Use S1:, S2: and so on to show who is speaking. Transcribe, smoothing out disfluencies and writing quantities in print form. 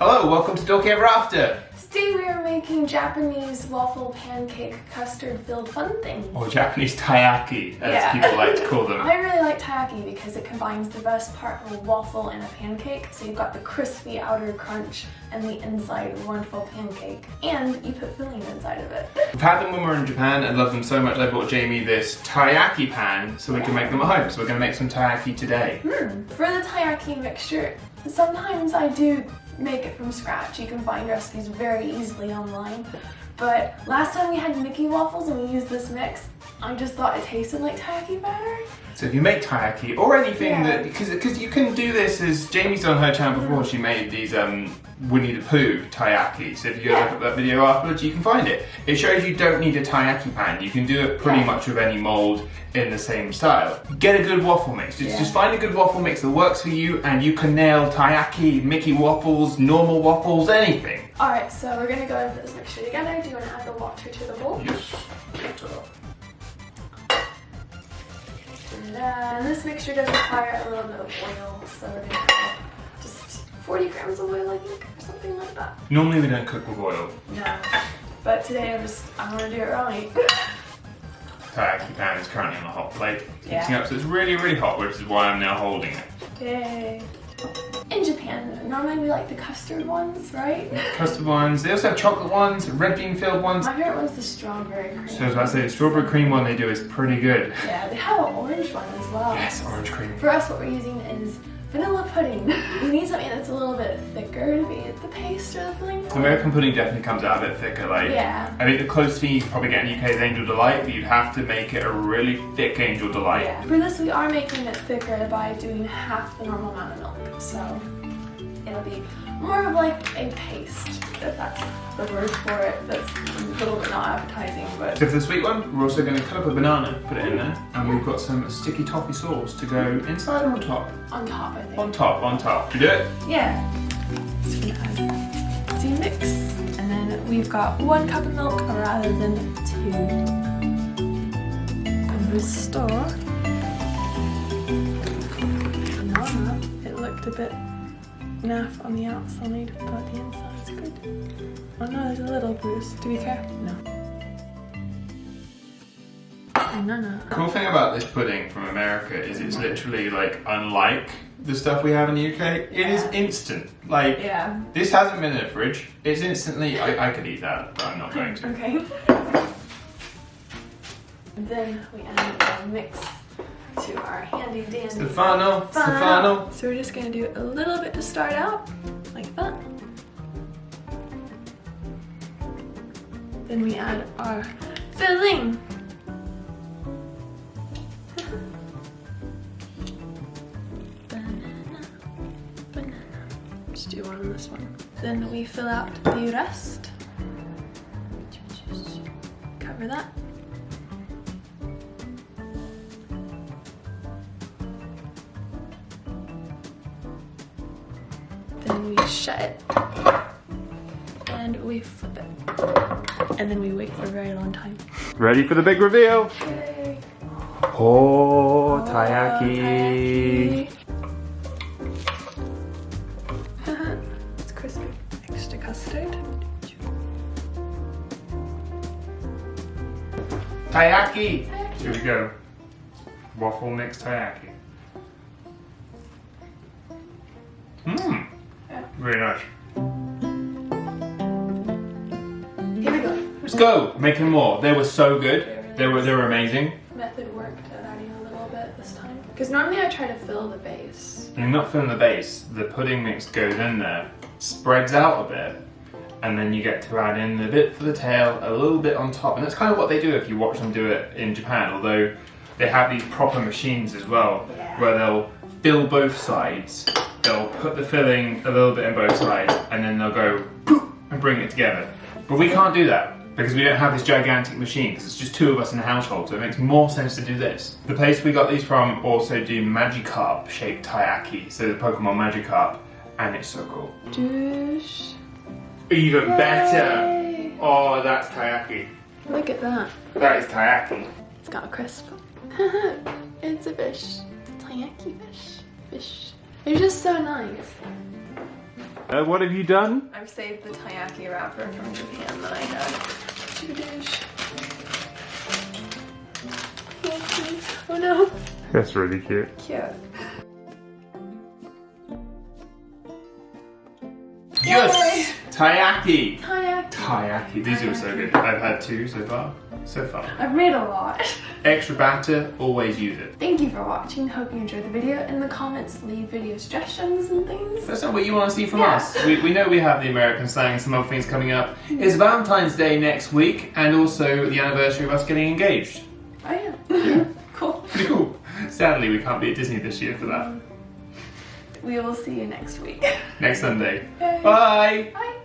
S1: Hello, welcome to Dorky Ever After.
S2: Today we are making Japanese waffle pancake custard filled fun things.
S1: Or Japanese taiyaki, as people like to call them.
S2: I really like taiyaki because it combines the best part of a waffle and a pancake. So you've got the crispy outer crunch and the inside wonderful pancake. And you put filling inside of it.
S1: We've had them when we were in Japan and loved them so much I bought Jamie this taiyaki pan so we can make them at home. So we're going to make some taiyaki today.
S2: For the taiyaki mixture, sometimes I do make it from scratch. You can find recipes very easily online. But last time we had Mickey waffles and we used this mix, I just thought it tasted like taiyaki batter.
S1: So if you make taiyaki or anything that, because you can do this, as Jamie's on her channel before, she made these Winnie the Pooh taiyaki. So if you go look at that video afterwards, you can find it. It shows you don't need a taiyaki pan. You can do it pretty much with any mold in the same style. Get a good waffle mix. Just find a good waffle mix that works for you and you can nail taiyaki, Mickey waffles, normal waffles, anything.
S2: Alright, so we're going to go and put this mixture together. Do you want to add the water to the bowl?
S1: Yes.
S2: And this mixture does require a little bit of oil, so we're going to add just 40 grams of oil, I think, or something like that.
S1: Normally we don't cook with oil.
S2: No, but today I want to do it right.
S1: Taiyaki pan is currently on a hot plate.
S2: Yeah.
S1: Heating up, so it's really, really hot, which is why I'm now holding it.
S2: Yay. In Japan, normally we like the custard ones, right?
S1: Custard ones. They also have chocolate ones, red bean filled ones.
S2: My favorite one's the strawberry cream.
S1: So I was about to say, the strawberry cream one they do is pretty good.
S2: Yeah, they have an orange one as well.
S1: Yes, orange cream.
S2: For us, what we're using is vanilla pudding. You need something that's a little bit thicker to be the paste or the filling.
S1: American pudding definitely comes out a bit thicker. Like,
S2: yeah.
S1: I think the closest thing you can probably get in the UK is Angel Delight, but you'd have to make it a really thick Angel Delight.
S2: Yeah. For this, we are making it thicker by doing half the normal amount of milk. So it'll be more of like a paste, if that's the word for it. That's a little bit not appetizing, but...
S1: So for the sweet one, we're also going to cut up a banana, put it in there, and we've got some sticky toffee sauce to go inside or on top?
S2: On top, I think.
S1: On top. You do it?
S2: Yeah. Just gonna add some mix. And then we've got 1 cup of milk rather than 2. And restore. Banana. It looked a bit naff on the outside, but the inside's good. Oh no, there's a little bruise. Do we care? No. Banana.
S1: The cool thing about this pudding from America is it's literally like unlike the stuff we have in the UK. It is instant. Like, this hasn't been in the fridge. It's instantly, I could eat that, but I'm not going to.
S2: Okay. Then we add our mix to our handy dandy
S1: Stefano.
S2: So we're just gonna do a little bit to start out, like that. Then we add our filling. Banana. Just do one on this one. Then we fill out the rest. Just cover that. Then we shut it, and we flip it, and then we wait for a very long time.
S1: Ready for the big reveal?
S2: Yay.
S1: Oh, taiyaki.
S2: It's crispy. Extra custard.
S1: Taiyaki. Here we go. Waffle mix taiyaki. Mmm. Very nice.
S2: Here we go.
S1: Let's go. Making more. They were so good. They were amazing.
S2: Method worked at adding a little bit this time. Because normally I try to fill the base.
S1: You're not filling the base. The pudding mix goes in there, spreads out a bit, and then you get to add in a bit for the tail, a little bit on top. And that's kind of what they do if you watch them do it in Japan. Although they have these proper machines as well, where they'll fill both sides. They'll put the filling a little bit in both sides and then they'll go and bring it together. But we can't do that because we don't have this gigantic machine because it's just 2 of us in the household, so it makes more sense to do this. The place we got these from also do Magikarp shaped taiyaki, so the Pokemon Magikarp, and it's so cool.
S2: Juice.
S1: Even better! Oh, that's taiyaki.
S2: Look at that.
S1: That is taiyaki.
S2: It's got a crisp. It's a fish. It's a taiyaki fish. They're just so nice.
S1: What have you done?
S2: I've saved the taiyaki wrapper from Japan that I had to dish. Oh no.
S1: That's really cute.
S2: Cute.
S1: Yes! Taiyaki!
S2: Taiyaki.
S1: Taiyaki. These are so good. I've had 2 so far. So far.
S2: I've made a lot.
S1: Extra batter, always use it.
S2: Thank you for watching. Hope you enjoyed the video. In the comments, leave video suggestions and things.
S1: That's not what you want to see from us. We know we have the American slang and some other things coming up. It's Valentine's Day next week and also the anniversary of us getting engaged.
S2: Oh yeah.
S1: Yeah.
S2: Cool.
S1: Pretty cool. Sadly, we can't be at Disney this year for that.
S2: We will see you next week.
S1: Next Sunday.
S2: Yay.
S1: Bye!
S2: Bye.